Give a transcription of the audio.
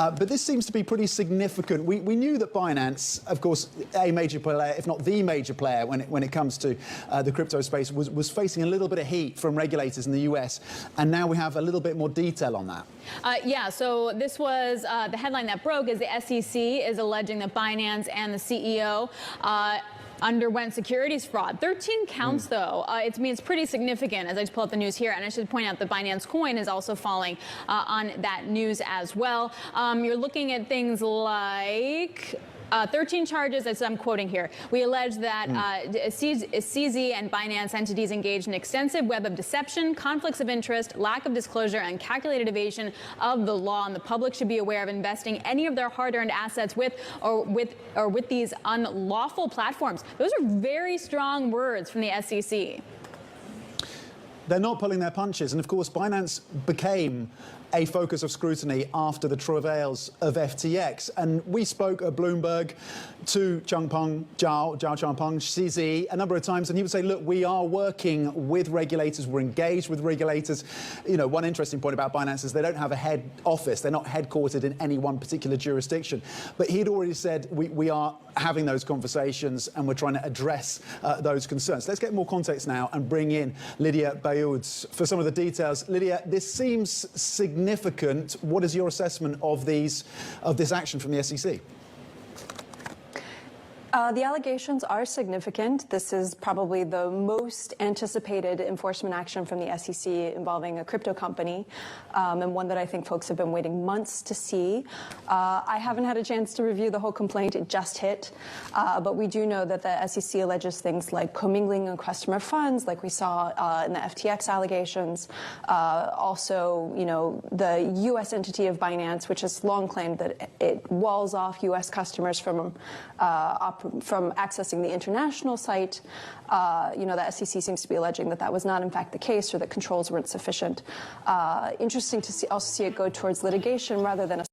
But this seems to be pretty significant. We knew that Binance, of course, a major player, if not the major player when it comes to the crypto space, was facing a little bit of heat from regulators in the US. And now we have a little bit more detail on that. Yeah, so this was the headline that broke is the SEC is alleging that Binance and the CEO underwent securities fraud. 13 counts, though. It's pretty significant, as I just pull up the news here. And I should point out that Binance Coin is also falling on that news as well. You're looking at things like 13 charges, as I'm quoting here. We allege that CZ and Binance entities engaged in extensive web of deception, conflicts of interest, lack of disclosure, and calculated evasion of the law. And the public should be aware of investing any of their hard-earned assets with these unlawful platforms. Those are very strong words from the SEC. They're not pulling their punches. And of course, Binance became a focus of scrutiny after the travails of FTX. And we spoke at Bloomberg to Changpeng Zhao Changpeng, CZ, a number of times, and he would say, look, we are working with regulators, we're engaged with regulators. You know, one interesting point about Binance is they don't have a head office, they're not headquartered in any one particular jurisdiction. But he'd already said, we are having those conversations and we're trying to address those concerns. Let's get more context now and bring in Lydia Bayouds for some of the details. Lydia, this seems significant. What is your assessment of this action from the SEC? The allegations are significant. This is probably the most anticipated enforcement action from the SEC involving a crypto company, and one that I think folks have been waiting months to see. I haven't had a chance to review the whole complaint. It just hit. But we do know that the SEC alleges things like commingling of customer funds, like we saw in the FTX allegations. Also, you know, the U.S. entity of Binance, which has long claimed that it walls off U.S. customers from accessing the international site. You know, the SEC seems to be alleging that that was not, in fact, the case, or that controls weren't sufficient. Interesting to also see it go towards litigation rather than a